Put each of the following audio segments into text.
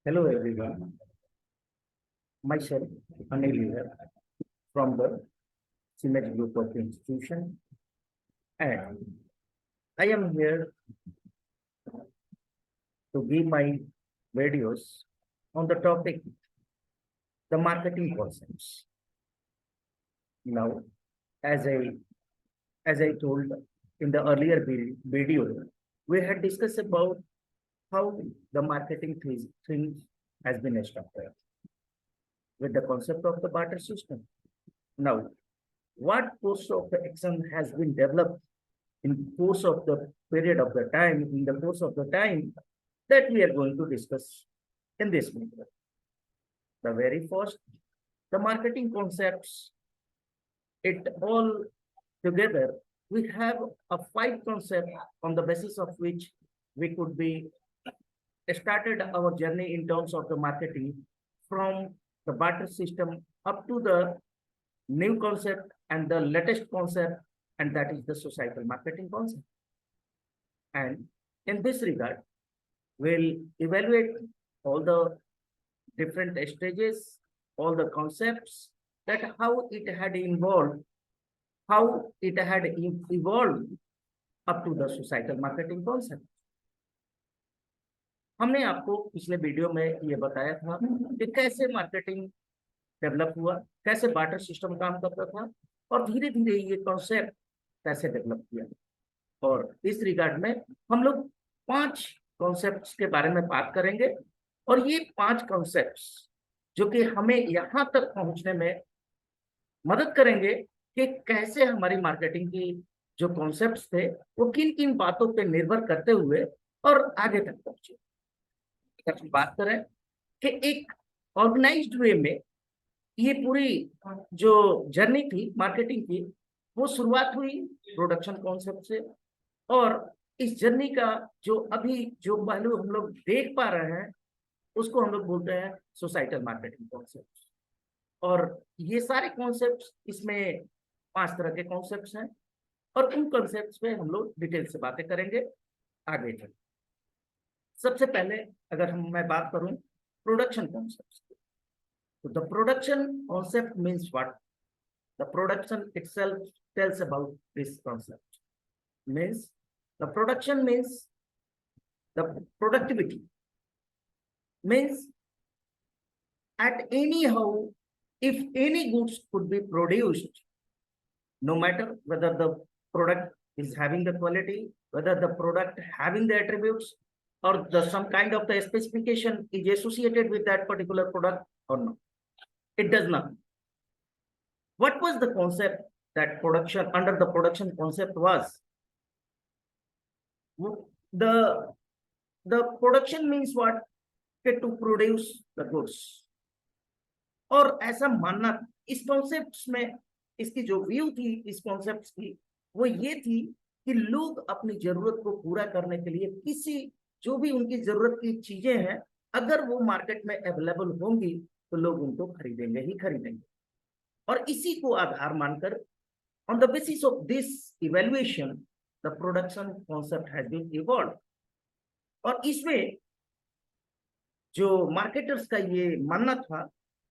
Hello everyone, myself Anil here from the CIMET Group of Institution, and I am here to give my videos on the topic the marketing concepts. Now, as I as I told in the earlier video, we had discussed about how the marketing thing has been established with the concept of the barter system. Now, what course of the action has been developed in course of the period of the time, in the course of the time that we are going to discuss in this video. The very first, the marketing concepts, it all together, we have a 5 concept on the basis of which we could be started our journey in terms of the marketing from the barter system up to the new concept and the latest concept, and that is the societal marketing concept. And in this regard, we'll evaluate all the different stages, all the concepts, that how it had involved, how it had evolved up to the societal marketing concept. हमने आपको पिछले video में ये बताया था कि कैसे marketing develop हुआ, कैसे बार्टर सिस्टम काम करता था और धीरे धीरे ये कॉन्सेप्ट कैसे डेवलप किया। और इस रिगार्ड में हम लोग 5 कॉन्सेप्ट्स के बारे में बात करेंगे और ये 5 कॉन्सेप्ट्स जो कि हमें यहाँ तक पहुँचने में मदद करेंगे कि कैसे हमारी मार्केटिंग की जो कॉन्सेप्ट्स थे वो किन किन बातों पे निर्भर करते हुए और आगे तक पहुंचे। अगर हम बात करें कि एक ऑर्गेनाइज्ड वे में ये पूरी जो जर्नी थी मार्केटिंग की, वो शुरुआत हुई प्रोडक्शन कॉन्सेप्ट से, और इस जर्नी का जो अभी जो पहलू हम लोग देख पा रहे हैं उसको हम लोग बोलते हैं सोसाइटल मार्केटिंग कॉन्सेप्ट। और ये सारे कॉन्सेप्ट्स, इसमें 5 तरह के कॉन्सेप्ट्स हैं और उन कॉन्सेप्ट्स पे हम लोग डिटेल से बातें करेंगे आगे चल। सबसे पहले अगर मैं बात करूं प्रोडक्शन कॉन्सेप्ट्स, तो the production concept means what? The production itself tells about this concept. Means the production means the productivity, means at anyhow if any goods could be produced, no matter whether the product is having the quality, whether the product having the attributes, or the some kind of the specification is associated with that particular product or not. It does not. What was the concept that production under the production concept was? The production means what? To produce the goods. और ऐसा मानना, इस concept में इसकी जो view थी इस concept की वो ये थी कि लोग अपनी जरूरत को पूरा करने के लिए किसी जो भी उनकी जरूरत की चीजें हैं, अगर वो मार्केट में अवेलेबल होंगी तो लोग उनको खरीदेंगे ही खरीदेंगे। और इसी को आधार मानकर on the basis of this evaluation the production concept has been evolve. और इसमें जो मार्केटर्स का ये मानना था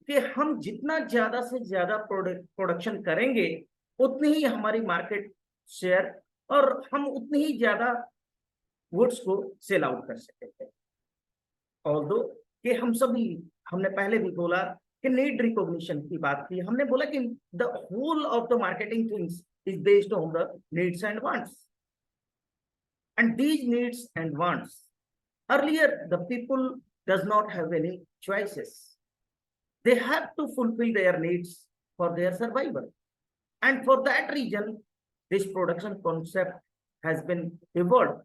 कि हम जितना ज्यादा से ज्यादा प्रोडक्शन करेंगे उतनी ही हमारी मार्केट शेयर और हम उतनी ही ज्यादा गुड्स को सेल आउट कर सकते हैं। ऑल्दो कि हम सभी, हमने पहले भी बोला कि नीड रिकॉग्निशन की बात की, हमने बोला कि the whole of the marketing things is based on the needs and wants, and these needs and wants earlier the people does not have any choices. They have to fulfill their needs for their survival. And for that reason, this production concept has been evolved.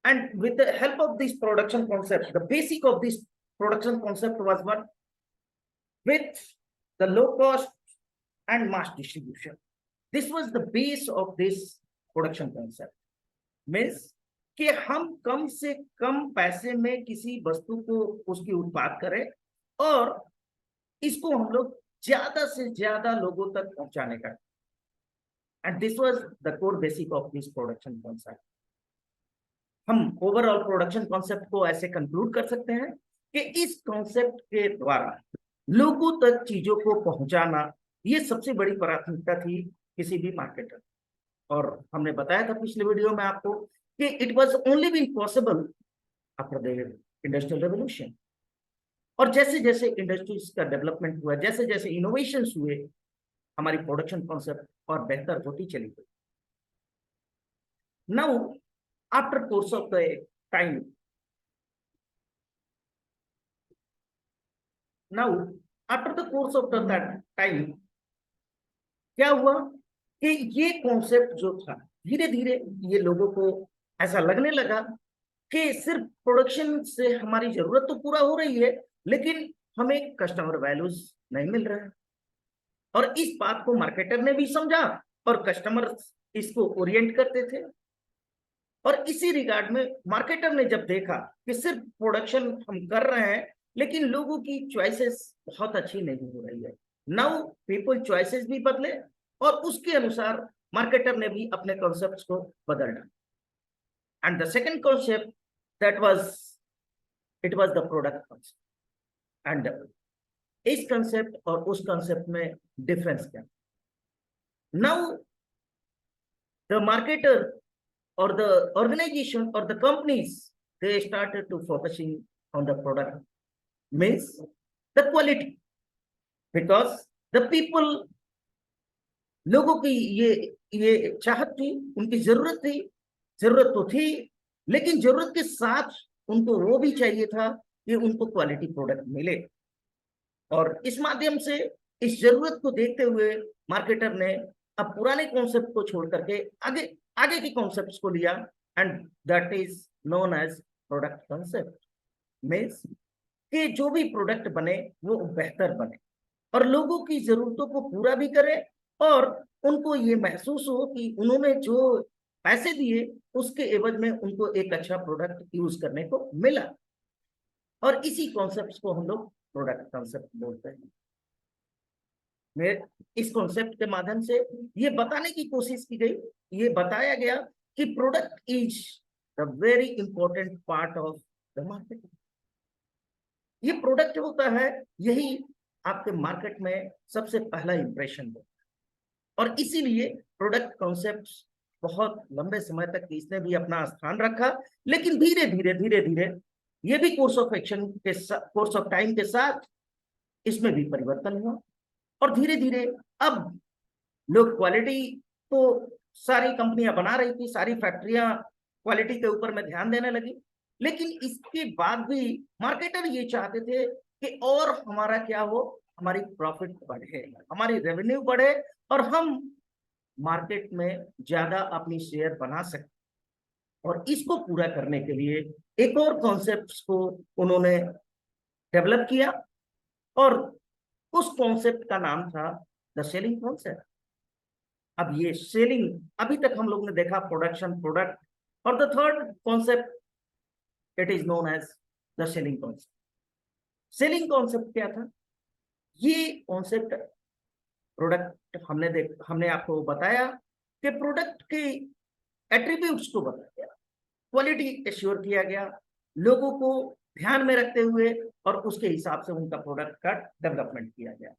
And with the help of this production concept, the basic of this production concept was what? With the low cost and mass distribution. This was the base of this production concept. Means कि हम कम से कम पैसे में किसी वस्तु को उसकी उत्पाद करें और इसको हम लोग ज्यादा से ज्यादा लोगों तक पहुंचाने का। And this was the core basic of this production concept. हम ओवरऑल प्रोडक्शन कॉन्सेप्ट को ऐसे कंक्लूड कर सकते हैं कि इस कॉन्सेप्ट के द्वारा लोगों तक चीजों को पहुंचाना, ये सबसे बड़ी प्राथमिकता थी किसी भी मार्केटर। और हमने बताया था पिछले वीडियो में आपको कि it was only been possible after the industrial revolution. और जैसे जैसे इंडस्ट्रीज का डेवलपमेंट हुआ, जैसे जैसे इनोवेशंस हुए, हमारी प्रोडक्शन कॉन्सेप्ट और बेहतर होती चली गई। Now after course of the time, now after the course of the time क्या हुआ कि ये कॉन्सेप्ट जो था, धीरे धीरे ये लोगों को ऐसा लगने लगा कि सिर्फ प्रोडक्शन से हमारी जरूरत तो पूरा हो रही है, लेकिन हमें कस्टमर वैल्यूज नहीं मिल रहा है। और इस बात को मार्केटर ने भी समझा और कस्टमर इसको ओरिएंट करते थे। और इसी रिगार्ड में मार्केटर ने जब देखा कि सिर्फ प्रोडक्शन हम कर रहे हैं लेकिन लोगों की चॉइसेस बहुत अच्छी नहीं हो रही है, नाउ पीपल चॉइसेस भी बदले और उसके अनुसार मार्केटर ने भी अपने कॉन्सेप्ट्स को बदल डाला। And the second concept that was, it was the product concept. And इस कॉन्सेप्ट और उस कॉन्सेप्ट में डिफरेंस क्या? Now the marketer or the organization or the companies, they started to focusing on the product, means the quality, because the people, लोगों की ये चाहत थी, उनकी जरूरत थी, जरूरत तो थी, लेकिन जरूरत के साथ उनको वो भी चाहिए था कि उनको क्वालिटी प्रोडक्ट मिले। और इस माध्यम से, इस जरूरत को देखते हुए मार्केटर ने अब पुराने कॉन्सेप्ट को छोड़ करके आगे आगे के कॉन्सेप्ट्स को लिया, and that is known as product concept. Means कि जो भी प्रोडक्ट बने वो बेहतर बने और लोगों की जरूरतों को पूरा भी करे और उनको ये महसूस हो कि उन्होंने जो पैसे दिए उसके एवज में उनको एक अच्छा प्रोडक्ट यूज करने को मिला। और इसी कॉन्सेप्ट को हम लोग प्रोडक्ट कॉन्सेप्ट बोलते हैं। इस कॉन्सेप्ट के माध्यम से ये बताने की कोशिश की गई, ये बताया गया कि product is the very important part of the market. ये प्रोडक्ट होता है, यही आपके मार्केट में सबसे पहला इंप्रेशन होता है। और इसीलिए प्रोडक्ट कॉन्सेप्ट बहुत लंबे समय तक इसने भी अपना स्थान रखा, लेकिन धीरे धीरे धीरे धीरे ये भी कोर्स ऑफ एक्शन के कोर्स ऑफ टाइम के साथ इसमें भी परिवर्तन हुआ। और धीरे धीरे अब लोग क्वालिटी तो सारी कंपनियां बना रही थी, सारी फैक्ट्रियां क्वालिटी के ऊपर में ध्यान देने लगी, लेकिन इसके बाद भी मार्केटर ये चाहते थे कि और हमारा क्या हो, हमारी प्रॉफिट बढ़े, हमारी रेवेन्यू बढ़े और हम मार्केट में ज्यादा अपनी शेयर बना सके। और इसको पूरा करने के लिए एक और कॉन्सेप्ट को उन्होंने डेवलप किया और उस कॉन्सेप्ट का नाम था द सेलिंग कॉन्सेप्ट। अब ये सेलिंग, अभी तक हम लोग ने देखा प्रोडक्शन, प्रोडक्ट, और the third concept it is known as the selling concept. Selling concept क्या था? ये कॉन्सेप्ट प्रोडक्ट हमने आपको बताया कि प्रोडक्ट के एट्रीब्यूट्स को बताया गया, क्वालिटी एश्योर किया गया, लोगों को ध्यान में रखते हुए और उसके हिसाब से उनका प्रोडक्ट का डेवलपमेंट किया गया।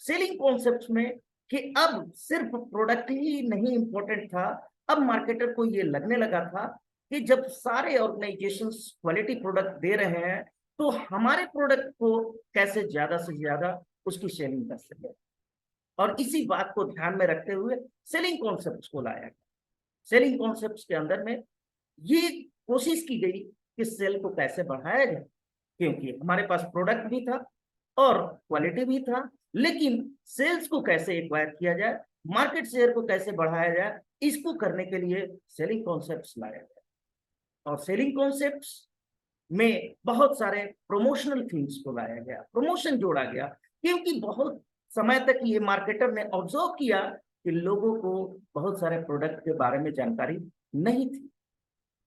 सेलिंग कॉन्सेप्ट्स में कि अब सिर्फ प्रोडक्ट ही नहीं इंपॉर्टेंट था, अब मार्केटर को ये लगने लगा था कि जब सारे ऑर्गेनाइजेशंस क्वालिटी प्रोडक्ट दे रहे हैं तो हमारे प्रोडक्ट को कैसे ज्यादा से ज्यादा उसकी सेलिंग कर सके। और इसी बात को ध्यान में रखते हुए सेलिंग कॉन्सेप्ट्स को लाया गया। सेलिंग कॉन्सेप्ट्स के अंदर में ये कोशिश की गई कि सेल को कैसे बढ़ाया जाए, क्योंकि हमारे पास प्रोडक्ट भी था और क्वालिटी भी था, लेकिन सेल्स को कैसे एक्वायर किया जाए, मार्केट शेयर को कैसे बढ़ाया जाए, इसको करने के लिए सेलिंग कॉन्सेप्ट्स लाया गया। और सेलिंग कॉन्सेप्ट्स में बहुत सारे प्रमोशनल थिंग्स को लाया गया, प्रमोशन जोड़ा गया, क्योंकि बहुत समय तक ये मार्केटर ने ऑब्जर्व किया कि लोगों को बहुत सारे प्रोडक्ट के बारे में जानकारी नहीं थी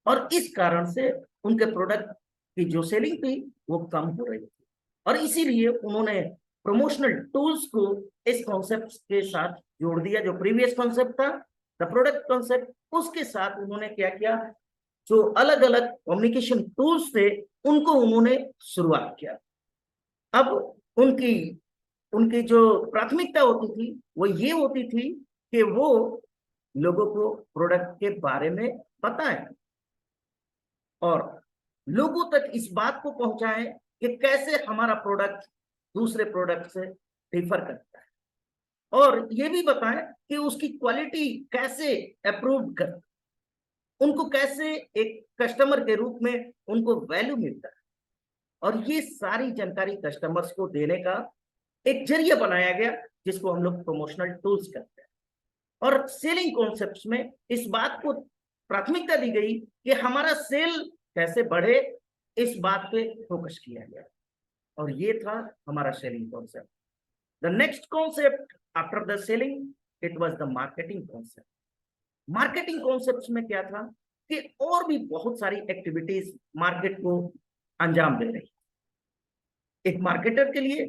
और इस कारण से उनके प्रोडक्ट की जो सेलिंग थी वो कम हो रही थी। और इसीलिए उन्होंने प्रमोशनल टूल्स को इस कॉन्सेप्ट के साथ जोड़ दिया। जो प्रीवियस कॉन्सेप्ट था द प्रोडक्ट कॉन्सेप्ट, उसके साथ उन्होंने क्या किया, जो अलग अलग कम्युनिकेशन टूल्स थे उनको उन्होंने शुरुआत किया। अब उनकी उनकी जो प्राथमिकता होती थी वो ये होती थी कि वो लोगों को प्रोडक्ट के बारे में बताएं और लोगों तक इस बात को पहुंचाएं कि कैसे हमारा प्रोडक्ट दूसरे प्रोडक्ट से डिफर करता है, और ये भी बताएं कि उसकी क्वालिटी कैसे अप्रूव कर, उनको कैसे एक कस्टमर के रूप में उनको वैल्यू मिलता है। और ये सारी जानकारी कस्टमर्स को देने का एक जरिया बनाया गया जिसको हम लोग प्रमोशनल टूल्स कहते हैं। और सेलिंग कॉन्सेप्ट्स में इस बात को प्राथमिकता दी गई कि हमारा सेल कैसे बढ़े, इस बात पे फोकस किया गया, और ये था हमारा selling concept. The next concept after the selling, it was the marketing concept. Marketing concepts में क्या था कि और भी बहुत सारी एक्टिविटीज मार्केट को अंजाम दे रही। एक मार्केटर के लिए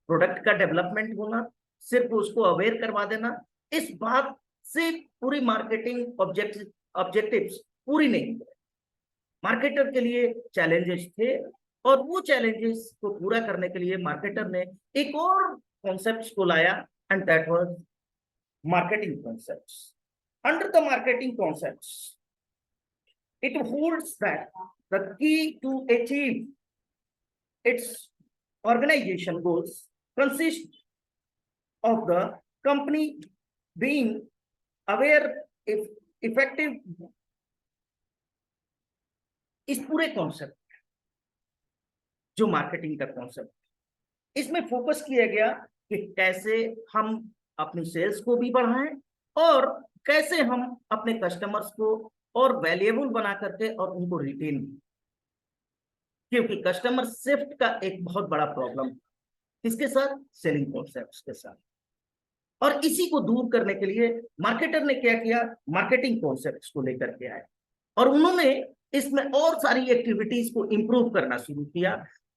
प्रोडक्ट का डेवलपमेंट होना, सिर्फ उसको अवेयर करवा देना, इस बात से पूरी मार्केटिंग ऑब्जेक्टिव्स पूरी नहीं हुए। मार्केटर के लिए चैलेंजेस थे, और वो चैलेंजेस को पूरा करने के लिए मार्केटर ने एक और कॉन्सेप्ट्स को लाया, and that was marketing concepts. Under the marketing concepts, it holds that the key to achieve its organization goals consist of the company being aware if effective। इस पूरे कॉन्सेप्ट जो मार्केटिंग का concept, इसमें focus किया गया कि कैसे हम अपनी सेल्स को भी बढ़ाएं और कैसे हम अपने कस्टमर्स को और वैल्यूएबल बना करके और उनको रिटेन, क्योंकि कस्टमर शिफ्ट का एक बहुत बड़ा प्रॉब्लम किसके साथ, सेलिंग कॉन्सेप्ट्स के साथ। और इसी को दूर करने के लिए मार्केटर ने क्या किया, मार्केटिंग कॉन्सेप्ट्स को लेकर के आए, और उन्होंने इसमें और सारी एक्टिविटीज को इंप्रूव करना शुरू किया।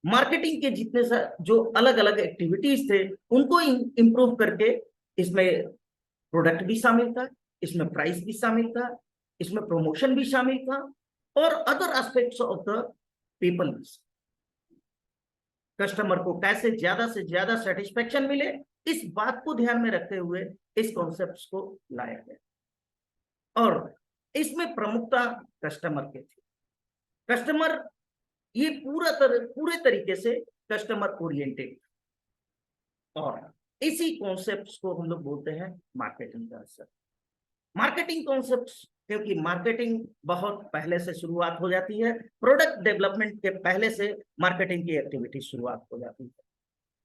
मार्केटिंग के जितने जो अलग अलग एक्टिविटीज थे उनको इंप्रूव करके इसमें प्रोडक्ट भी शामिल था, इसमें प्राइस भी शामिल था, इसमें प्रमोशन भी शामिल था, और other aspects of the people. Customer को कैसे ज्यादा से ज्यादा सेटिस्फेक्शन मिले, इस बात को ध्यान में रखते हुए इस कॉन्सेप्ट्स को लाया गया। और इसमें प्रमुखता कस्टमर के थी। कस्टमर ये पूरे तरीके से कस्टमर ओरिएंटेड, और इसी कॉन्सेप्ट्स को हम लोग बोलते हैं मार्केटिंग कॉन्सेप्ट। मार्केटिंग कॉन्सेप्ट्स, क्योंकि मार्केटिंग बहुत पहले से शुरुआत हो जाती है, प्रोडक्ट डेवलपमेंट के पहले से मार्केटिंग की एक्टिविटी शुरुआत हो जाती है,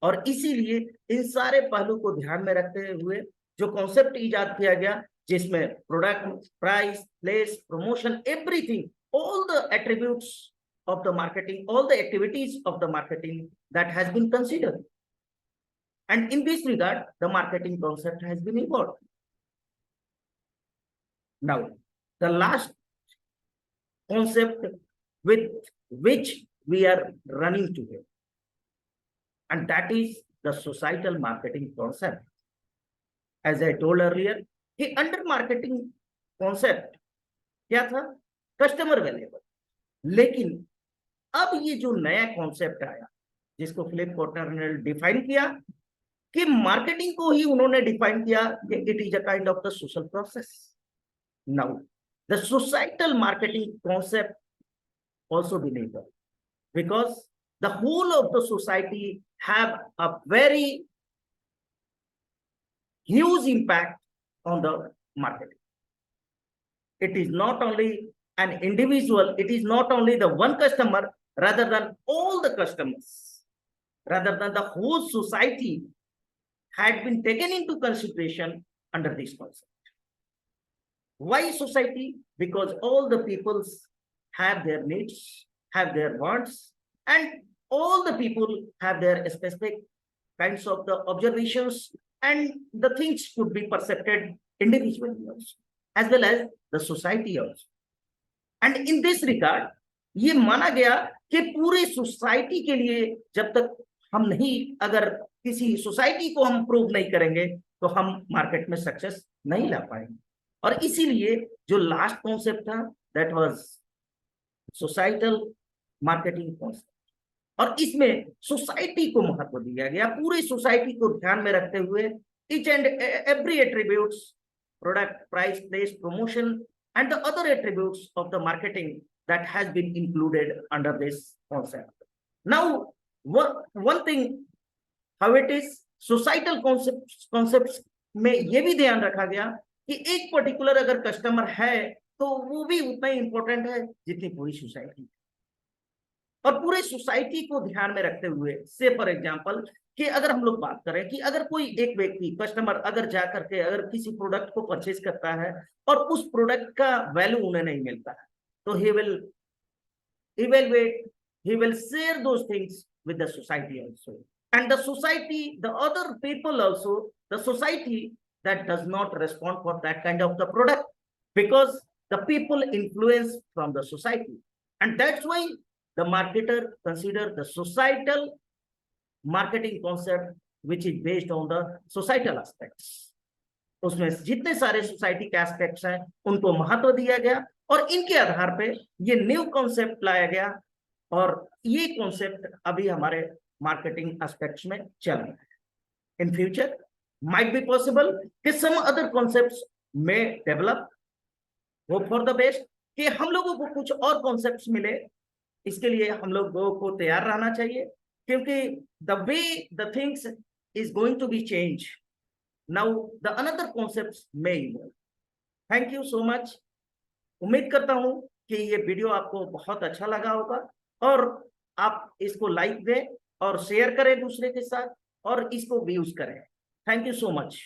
और इसीलिए इन सारे पहलू को ध्यान में रखते हुए जो कॉन्सेप्ट इजाद किया गया, जिसमें product, price, place, promotion, everything, all the attributes of the marketing, all the activities of the marketing that has been considered, and in this regard the marketing concept has been evolved. Now the last concept with which we are running today, and that is the societal marketing concept. As I told earlier, कि under marketing concept क्या था, customer valuable. लेकिन अब ये जो नया concept आया, जिसको फिलिप कॉटनर ने डिफाइन किया, कि मार्केटिंग को ही उन्होंने डिफाइन किया कि it is a kind of the social process. Now the societal marketing concept also been evolved, because the whole of the society have a very huge impact on the marketing. It is not only an individual, it is not only the one customer, rather than all the customers, rather than the whole society had been taken into consideration under this concept. Why society? Because all the peoples have their needs, have their wants, and all the people have their specific kinds of the observations, and the things could be perceived individually also, as well as the society also. And in this regard, ये माना गया कि पूरे society के लिए जब तक हम नहीं, अगर किसी सोसाइटी को हम प्रूव नहीं करेंगे तो हम मार्केट में सक्सेस नहीं ला पाएंगे। और इसीलिए जो लास्ट कॉन्सेप्ट था, that was societal marketing concept, और इसमें सोसाइटी को महत्व दिया गया, पूरी सोसाइटी को ध्यान में रखते हुए each and every attributes, product, price, place, promotion, and the other attributes of the marketing that has been included under this concept. Now, one thing, how it is societal concepts में ये भी ध्यान रखा गया कि एक पर्टिकुलर अगर customer है तो वो भी उतना ही इंपॉर्टेंट है जितनी पूरी सोसाइटी, और पूरे सोसाइटी को ध्यान में रखते हुए, से फॉर एग्जांपल कि अगर हम लोग बात करें कि अगर कोई एक व्यक्ति कस्टमर अगर जा करके अगर किसी प्रोडक्ट को परचेज करता है और उस प्रोडक्ट का वैल्यू उन्हें नहीं मिलता है, तो he will evaluate, he will share those things with the society also, and the society, the other people also, the society that does not respond for that kind of the product, because the people influence from the society, and that's why the marketer consider the societal marketing concept which is based on the societal aspects. उसमें जितने सारे society के aspects हैं उनको महत्व दिया गया और इनके आधार पे ये न्यू कॉन्सेप्ट लाया गया, और ये कॉन्सेप्ट अभी हमारे मार्केटिंग एस्पेक्ट्स में चल रहा है। In future might be possible कि सम अदर कॉन्सेप्ट्स में develop, hope for the best कि हम लोगों को कुछ और कॉन्सेप्ट्स मिले, इसके लिए हम लोगों को तैयार रहना चाहिए, क्योंकि the way the things is going to be change, now the another concepts may evolve. Thank you so much. उम्मीद करता हूं कि ये वीडियो आपको बहुत अच्छा लगा होगा और आप इसको लाइक दें और शेयर करें दूसरे के साथ और इसको व्यूज करें। Thank you so much.